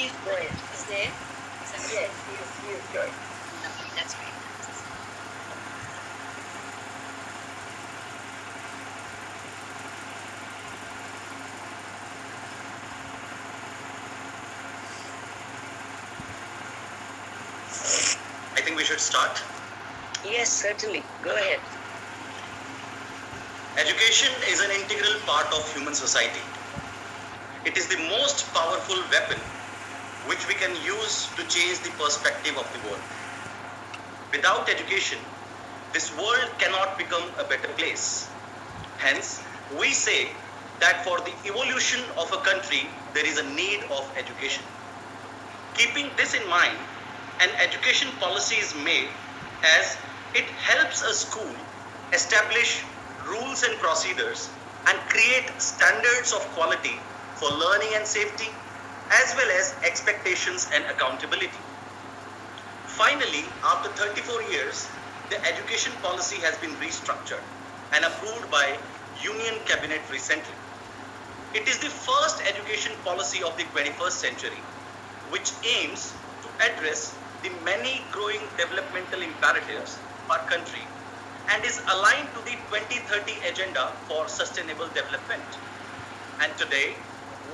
Please go ahead. Is there? Yes, he is good. Lovely, that's great. I think we should start. Yes, certainly. Go ahead. Education is an integral part of human society. It is the most powerful weapon which we can use to change the perspective of the world. Without education, this world cannot become a better place. Hence, we say that for the evolution of a country, there is a need of education. Keeping this in mind, an education policy is made as it helps a school establish rules and procedures and create standards of quality for learning and safety, as well as expectations and accountability. Finally, after 34 years, the education policy has been restructured and approved by Union Cabinet recently. It is the first education policy of the 21st century, which aims to address the many growing developmental imperatives of our country and is aligned to the 2030 Agenda for Sustainable Development. And today,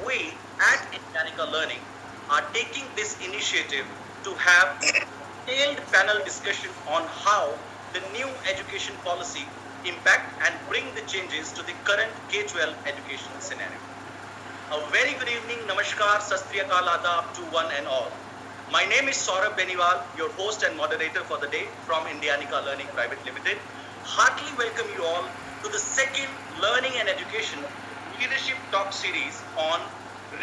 we at Indianica Learning are taking this initiative to have a detailed panel discussion on how the new education policy impact and bring the changes to the current K-12 educational scenario. A very good evening, Namaskar, Sastriyakal Adab to one and all. My name is Saurabh Beniwal, your host and moderator for the day from Indianica Learning Private Limited. Heartily welcome you all to the second Learning and Education Leadership Talk series on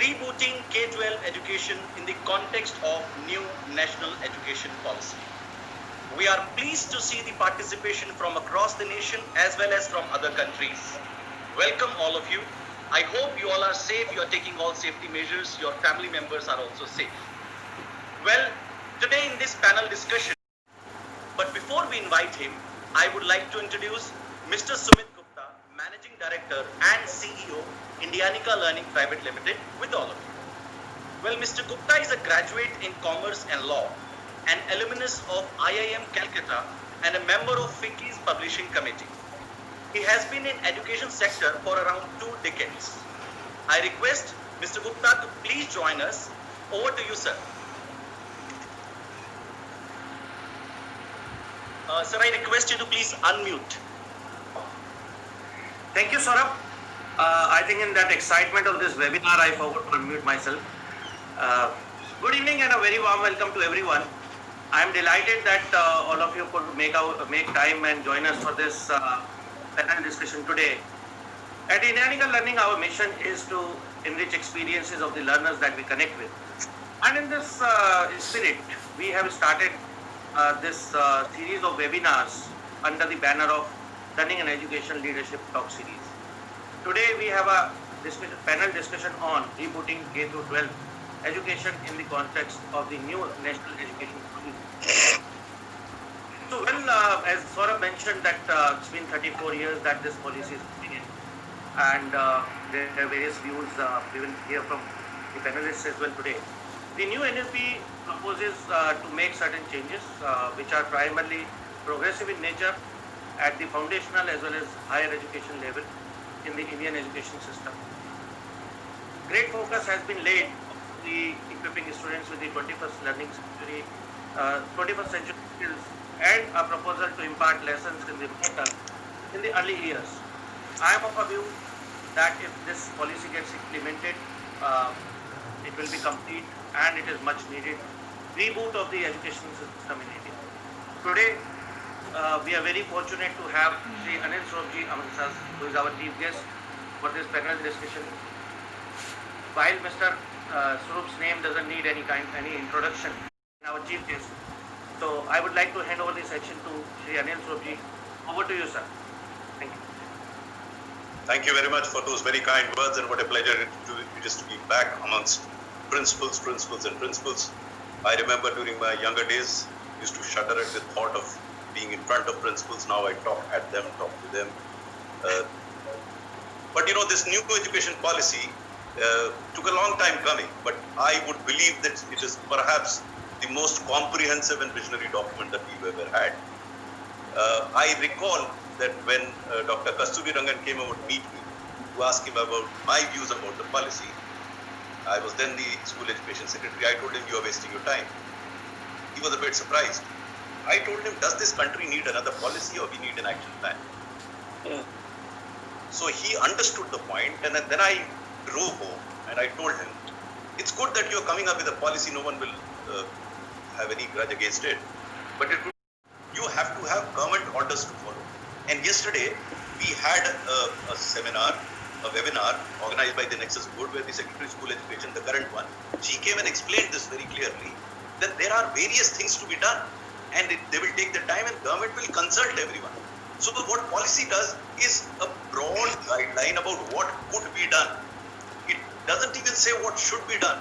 rebooting K-12 education in the context of new national education policy. We are pleased to see the participation from across the nation as well as from other countries. Welcome all of you. I hope you all are safe, you are taking all safety measures, your family members are also safe. Well, today in this panel discussion, but before we invite him, I would like to introduce Mr. Sumit Gupta, Managing Director and CEO, Indianica Learning Private Limited, with all of you. Well, Mr. Gupta is a graduate in Commerce and Law, an alumnus of IIM Calcutta, and a member of FICCI's Publishing Committee. He has been in education sector for around 2 decades. I request Mr. Gupta to please join us. Over to you, sir. Sir, I request you to please unmute. Thank you, Saurabh. I think in that excitement of this webinar, I forgot to unmute myself. Good evening and a very warm welcome to everyone. I am delighted that all of you could make time and join us for this panel discussion today. At Indianica Learning, our mission is to enrich experiences of the learners that we connect with. And in this spirit, we have started this series of webinars under the banner of Learning and Education Leadership Talk Series. Today we have a panel discussion on rebooting K-12 education in the context of the new national education policy. So, as Saurabh mentioned that it's been 34 years that this policy is coming in, and there are various views we will hear from the panelists as well today. The new NLP proposes to make certain changes which are primarily progressive in nature at the foundational as well as higher education level in the Indian education system. Great focus has been laid on the equipping students with the 21st century skills and a proposal to impart lessons in the early years. I am of a view that if this policy gets implemented, it will be complete and it is much needed reboot of the education system in India. Today, we are very fortunate to have Sri Anil Swarupji amongst us, who is our chief guest for this panel discussion. While Mr. Swarup's name doesn't need any introduction, our chief guest. So I would like to hand over the section to Sri Anil Swarupji. Over to you, sir. Thank you. Thank you very much for those very kind words, and what a pleasure it is to be back amongst principals. I remember during my younger days, I used to shudder at the thought of being in front of principals. Now I talk at them, talk to them. But you know, this new education policy Took a long time coming, but I would believe that it is perhaps the most comprehensive and visionary document that we've ever had. I recall that when Dr. Kasturi Rangan came over to meet me to ask him about my views about the policy, I was then the school education secretary. I told him, you are wasting your time. He was a bit surprised. I told him, does this country need another policy or we need an action plan? So he understood the point, and then I drove home and I told him, it's good that you're coming up with a policy, no one will have any grudge against it, but you have to have government orders to follow. And yesterday we had a seminar, a webinar organized by the Nexus Board where the Secretary of School Education, the current one, she came and explained this very clearly, that there are various things to be done and they will take the time and government will consult everyone. So what policy does is a broad guideline about what could be done. It doesn't even say what should be done.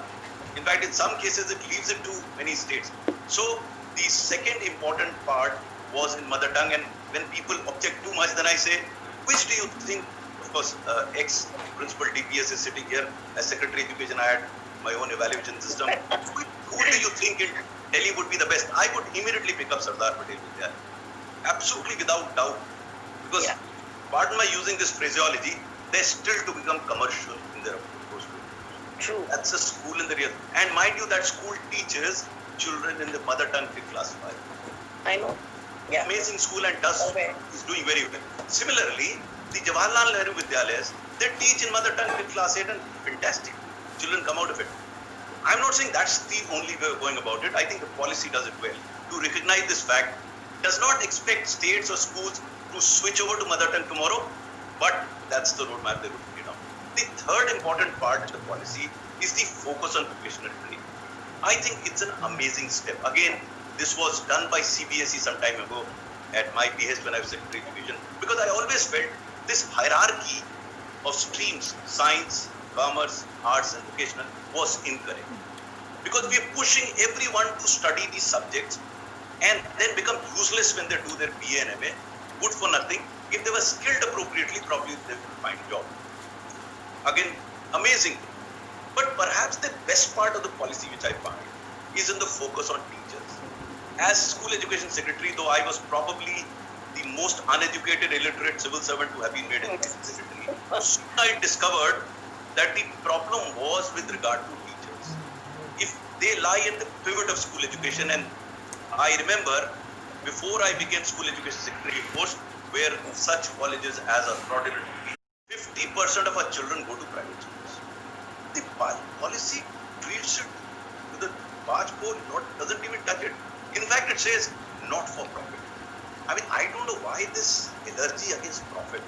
In fact, in some cases, it leaves it to many states. So the second important part was in mother tongue, and when people object too much, then I say, which do you think, of course, ex-principal DPS is sitting here as Secretary of Education, I had my own evaluation system. Who do you think in Delhi would be the best? I would immediately pick up Sardar Patel Vidyalaya. Absolutely without doubt. Because, pardon my using this phraseology, they're still to become commercial in their approach. True. That's a school in the real. And mind you, that school teaches children in the mother tongue till class 5. I know. Yeah. Amazing school and is doing very well. Similarly, the Jawaharlal Nehru Vidyalayas, they teach in mother tongue till class 8 and fantastic. Children come out of it. I'm not saying that's the only way of going about it. I think the policy does it well. To recognize this fact, does not expect states or schools to switch over to mother tongue tomorrow, but that's the roadmap they would get on. The third important part of the policy is the focus on vocational training. I think it's an amazing step. Again, this was done by CBSE some time ago at my behest when I was Secretary of Education, because I always felt this hierarchy of streams, science, commerce, arts and vocational was incorrect. Because we are pushing everyone to study these subjects and then become useless when they do their BA and MA, good for nothing. If they were skilled appropriately, probably they will find a job. Again, amazing. But perhaps the best part of the policy which I find is in the focus on teachers. As School Education Secretary, though I was probably the most uneducated, illiterate civil servant to have been made Education Secretary, I discovered that the problem was with regard to teachers. If they lie at the pivot of school education, and I remember before I became School Education Secretary post, where such colleges as are fraudulent, 50% of our children go to private schools. The policy treats it to the barge pole, doesn't even touch it. In fact, it says not for profit. I mean, I don't know why this allergy against profit.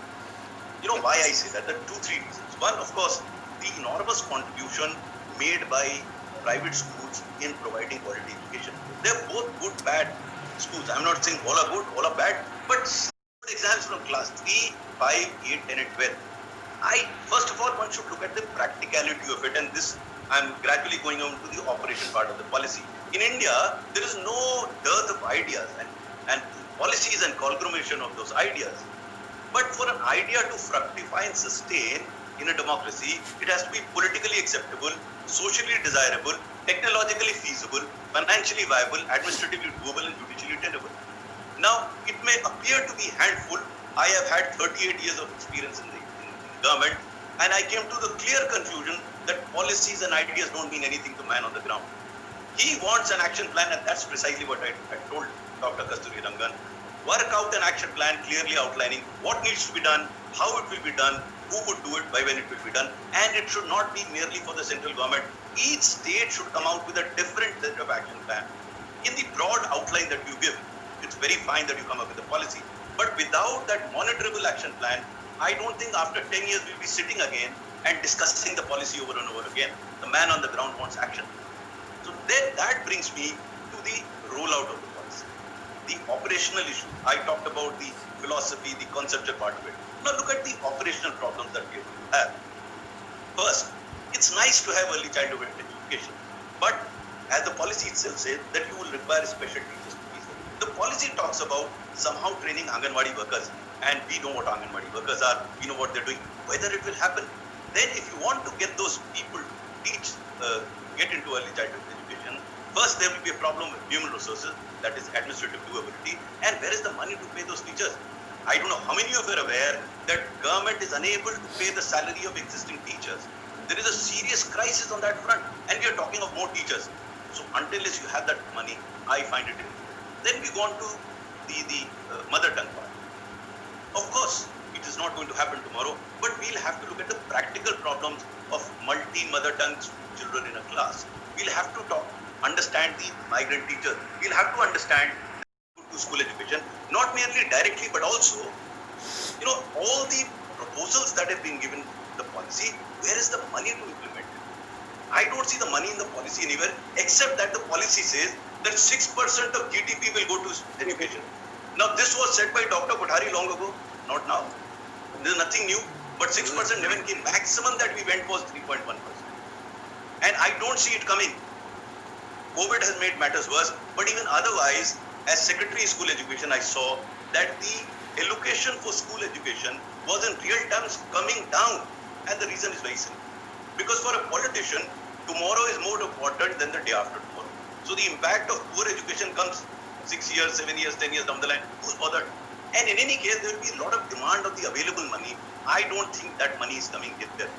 You know why I say that? There are 2-3 reasons. One, of course, the enormous contribution made by private schools in providing quality education. They're both good, bad schools. I'm not saying all are good, all are bad, but exams from class 3, 5, 8, 10 and 12. First of all, one should look at the practicality of it, and this I'm gradually going on to the operation part of the policy. In India, there is no dearth of ideas and policies and conglomeration of those ideas. But for an idea to fructify and sustain in a democracy, it has to be politically acceptable, socially desirable, technologically feasible, financially viable, administratively doable, and judicially tenable. Now, it may appear to be handful. I have had 38 years of experience in government, and I came to the clear conclusion that policies and ideas don't mean anything to man on the ground. He wants an action plan, and that's precisely what I told Dr. Kasturi Rangan. Work out an action plan clearly outlining what needs to be done, how it will be done, who would do it, by when it will be done, and it should not be merely for the central government. Each state should come out with a different set of action plan. In the broad outline that you give, it's very fine that you come up with a policy, but without that monitorable action plan, I don't think after 10 years we'll be sitting again and discussing the policy over and over again. The man on the ground wants action. So then that brings me to the rollout of the policy. The operational issue. I talked about the philosophy, the conceptual part of it. Now look at the operational problems that we have. First, it's nice to have early childhood education, but as the policy itself says, that you will require special teachers to be there. The policy talks about somehow training Anganwadi workers, and we know what Anganwadi workers are, we know what they're doing. Whether it will happen, then if you want to get those people to teach, get into early childhood education, first there will be a problem with human resources, that is administrative doability, and where is the money to pay those teachers? I don't know how many of you are aware that government is unable to pay the salary of existing teachers. There is a serious crisis on that front, and we are talking of more teachers. So until you have that money, I find it difficult. Then we go on to the mother tongue part. Of course, it is not going to happen tomorrow, but we'll have to look at the practical problems of multi-mother tongue children in a class. We'll have to understand the migrant teachers. We'll have to understand to school education, not merely directly, but also, all the proposals that have been given the policy, where is the money to implement it? I don't see the money in the policy anywhere, except that the policy says that 6% of GDP will go to education. Now, this was said by Dr. Kothari long ago, not now. There is nothing new, but 6% never came. Maximum that we went was 3.1%. And I don't see it coming. COVID has made matters worse, but even otherwise, as Secretary of School Education, I saw that the allocation for school education was in real terms coming down. And the reason is very simple. Because for a politician, tomorrow is more important than the day after tomorrow. So the impact of poor education comes 6 years, 7 years, 10 years down the line. Who's bothered? And in any case, there will be a lot of demand of the available money. I don't think that money is coming in there.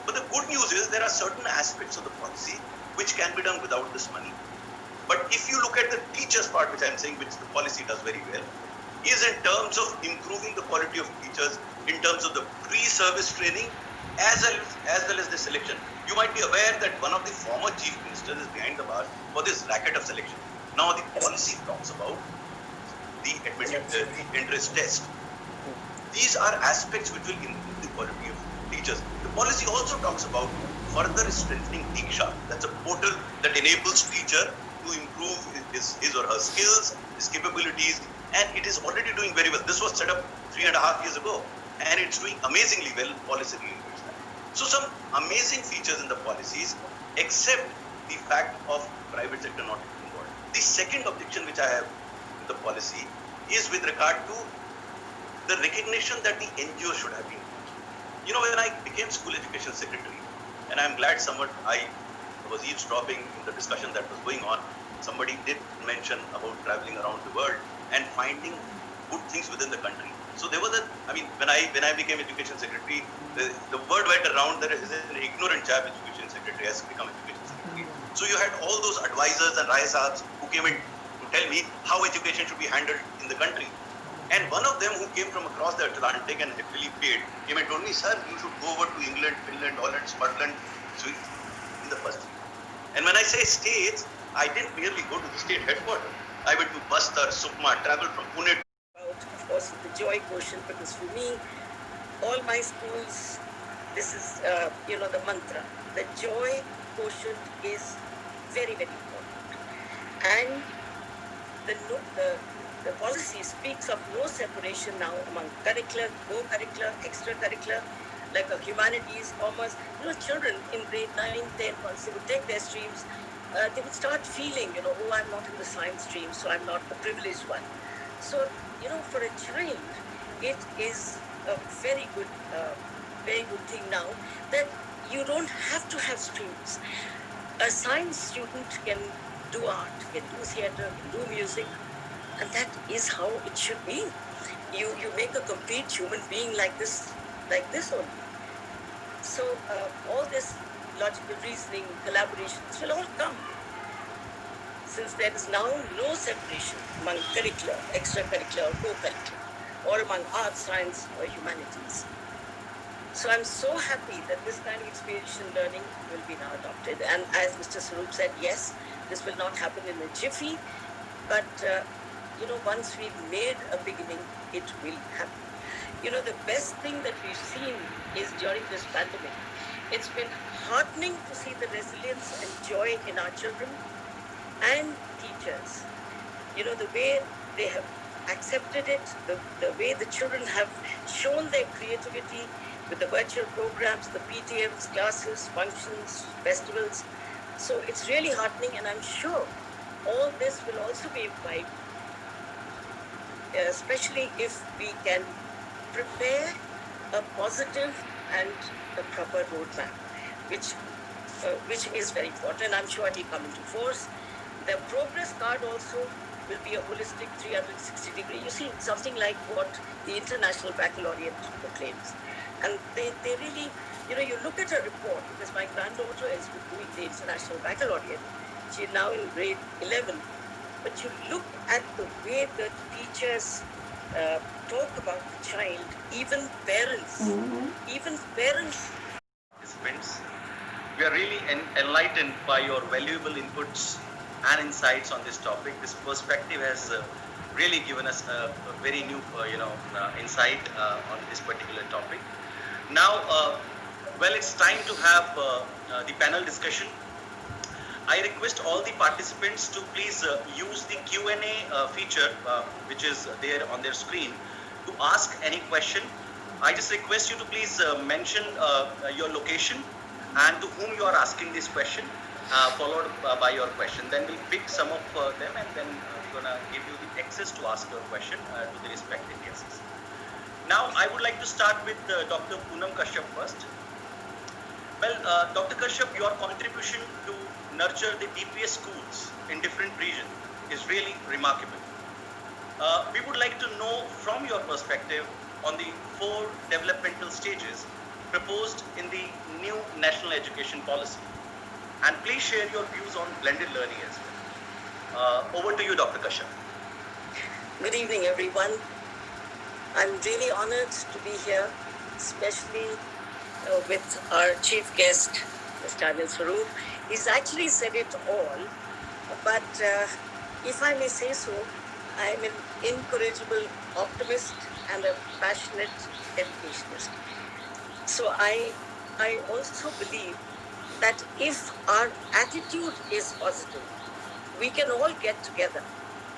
But the good news is there are certain aspects of the policy which can be done without this money. But if you look at the teachers part, which I'm saying, which the policy does very well, is in terms of improving the quality of teachers, in terms of the pre-service training, as well as the selection. You might be aware that one of the former chief ministers is behind the bars for this racket of selection. Now the policy talks about the interest test. These are aspects which will improve the quality of teachers. The policy also talks about further strengthening Diksha. That's a portal that enables teacher to improve his or her skills, his capabilities, and it is already doing very well. This was set up 3.5 years ago, and it's doing amazingly well. Policy related. So some amazing features in the policies, except the fact of private sector not involved. The second objection which I have with the policy is with regard to the recognition that the NGO should have been. When I became school education secretary, and I'm glad I was eavesdropping in the discussion that was going on, somebody did mention about traveling around the world and finding good things within the country. So there was when I became education secretary, the word went around that is an ignorant chap education secretary has become education secretary. So you had all those advisors and Rai Sahibs who came in to tell me how education should be handled in the country. And one of them who came from across the Atlantic and really paid, came and told me, sir, you should go over to England, Finland, Holland, Scotland, so in the first year. And when I say states, I didn't merely go to the state headquarters. I went to Bastar, Sukma, traveled from Pune. Of course, the joy quotient, because for me, all my schools, this is, the mantra. The joy quotient is very, very important. And the policy speaks of no separation now among curricular, co-curricular, extracurricular, like humanities, commerce. Children in grade 9, 10, once they would take their streams, they would start feeling, oh, I'm not in the science stream, so I'm not the privileged one. So, for a child, it is a very good thing now that you don't have to have streams. A science student can do art, can do theatre, can do music, and that is how it should be. You make a complete human being like this only. So all this logical reasoning, collaborations will all come. Since there is now no separation among curricular, extracurricular, co-curricular, or among arts, science, or humanities. So I'm so happy that this kind of experiential learning will be now adopted. And as Mr. Swaroop said, yes, this will not happen in a jiffy, but once we've made a beginning, it will happen. The best thing that we've seen is during this pandemic, it's been heartening to see the resilience and joy in our children and teachers. The way they have accepted it, the way the children have shown their creativity with the virtual programs, the PTMs, classes, functions, festivals. So it's really heartening, and I'm sure all this will also be imbibed, especially if we can prepare a positive and a proper roadmap, which is very important. I'm sure it will come into force. The progress card also will be a holistic 360 degree. You see, something like what the International Baccalaureate proclaims. And they really, you look at a report, because my granddaughter is doing the International Baccalaureate. She's now in grade 11. But you look at the way the teachers talk about the child, even parents, Participants, we are really enlightened by your valuable inputs and insights on this topic. This perspective has really given us a very new, insight on this particular topic. Now, well, it's time to have the panel discussion. I request all the participants to please use the Q&A feature, which is there on their screen, to ask any question. I just request you to please mention your location and to whom you are asking this question, followed by your question. Then we'll pick some of them, and then we're going to give you the access to ask your question to the respective guests. Now, I would like to start with Dr. Poonam Kashyap first. Well, Dr. Kashyap, your contribution to nurture the DPS schools in different regions is really remarkable. We would like to know from your perspective on the 4 developmental stages proposed in the new national education policy. And please share your views on blended learning as well. Over to you, Dr. Kashyap. Good evening, everyone. I'm really honored to be here, especially with our chief guest, Mr. Anil Swarup. He's actually said it all, but if I may say so, I'm an incorrigible optimist and a passionate educationist. So I also believe that if our attitude is positive, we can all get together,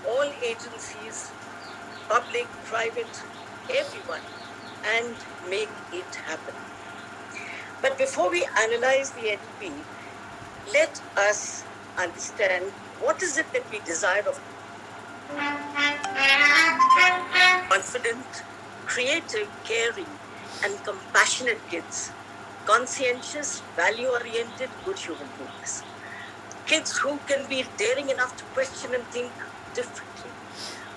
all agencies, public, private, everyone, and make it happen. But before we analyze the NEP, let us understand what is it that we desire of confident, creative, caring, and compassionate kids, conscientious, value-oriented, good human beings. Kids who can be daring enough to question and think differently,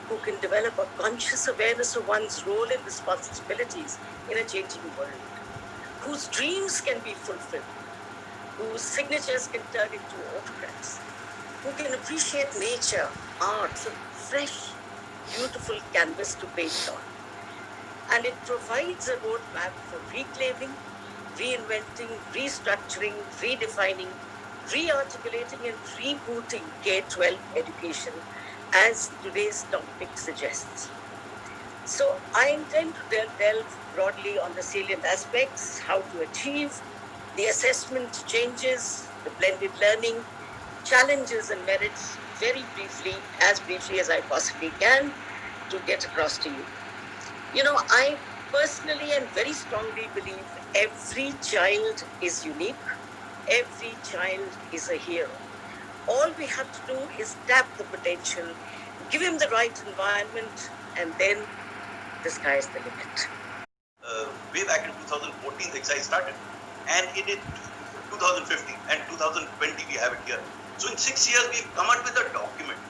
who can develop a conscious awareness of one's role and responsibilities in a changing world, whose dreams can be fulfilled, whose signatures can turn into autographs, who can appreciate nature, art, a fresh, beautiful canvas to paint on. And it provides a roadmap for reclaiming, reinventing, restructuring, redefining, re-articulating and rebooting K-12 education, as today's topic suggests. So I intend to delve broadly on the salient aspects, how to achieve, the assessment changes, the blended learning, challenges and merits, very briefly as I possibly can, to get across to you. I personally and very strongly believe every child is unique. Every child is a hero. All we have to do is tap the potential, give him the right environment, and then the sky is the limit. Way back in 2014, the exercise started. And in 2015 and 2020, we have it here. So in 6 years, we've come up with a document,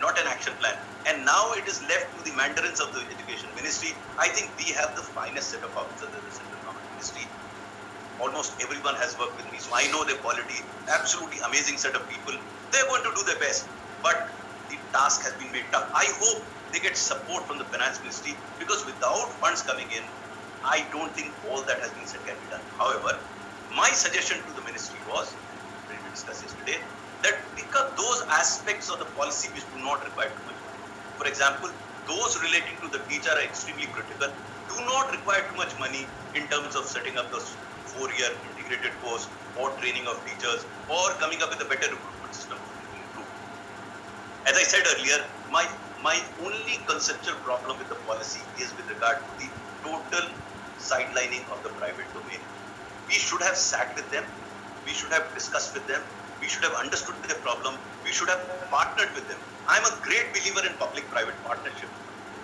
not an action plan. And now it is left to the mandarins of the Education Ministry. I think we have the finest set of officers in the Central Government Ministry. Almost everyone has worked with me, so I know their quality. Absolutely amazing set of people. They're going to do their best, but the task has been made tough. I hope they get support from the Finance Ministry, because without funds coming in, I don't think all that has been said can be done. However, my suggestion to the ministry was, when we discussed yesterday, that pick up those aspects of the policy which do not require too much money. For example, those relating to the teacher are extremely critical, do not require too much money in terms of setting up those 4-year integrated course or training of teachers or coming up with a better recruitment system to improve. As I said earlier, my only conceptual problem with the policy is with regard to the total sidelining of the private domain. We should have sat with them, we should have discussed with them, we should have understood their problem, we should have partnered with them. I'm a great believer in public-private partnership.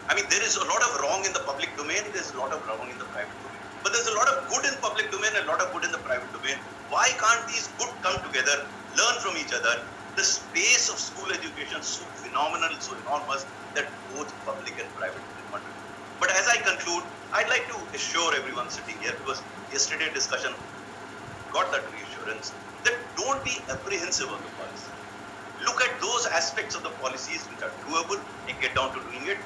I mean, there is a lot of wrong in the public domain, there's a lot of wrong in the private domain. but there's a lot of good in public domain and a lot of good in the private domain. Why can't these good come together, learn from each other? The space of school education is so phenomenal, so enormous that both public and private will contribute. But as I conclude, I'd like to assure everyone sitting here, because yesterday discussion got that reassurance, that don't be apprehensive of the policy. Look at those aspects of the policies which are doable and get down to doing it.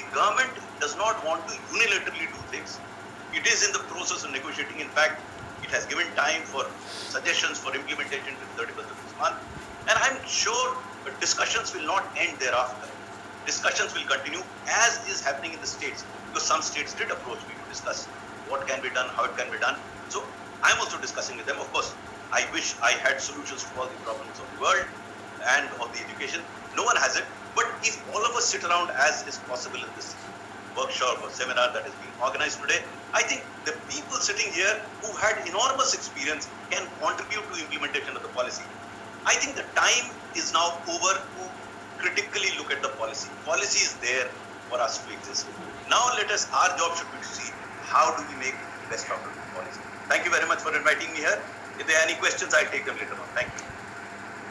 The government does not want to unilaterally do things. It is in the process of negotiating. In fact, it has given time for suggestions for implementation till 31st of this month. And I'm sure discussions will not end thereafter. Discussions will continue as is happening in the states, because some states did approach me to discuss what can be done, how it can be done. So I'm also discussing with them. Of course, I wish I had solutions to all the problems of the world and of the education. No one has it. But if all of us sit around as is possible in this workshop or seminar that is being organized today, I think the people sitting here who had enormous experience can contribute to implementation of the policy. I think the time is now over to critically look at the policy. Policy is there for us to exist. Now our job should be to see how do we make the best out of the policy. Thank you very much for inviting me here. If there are any questions, I'll take them later on. Thank you.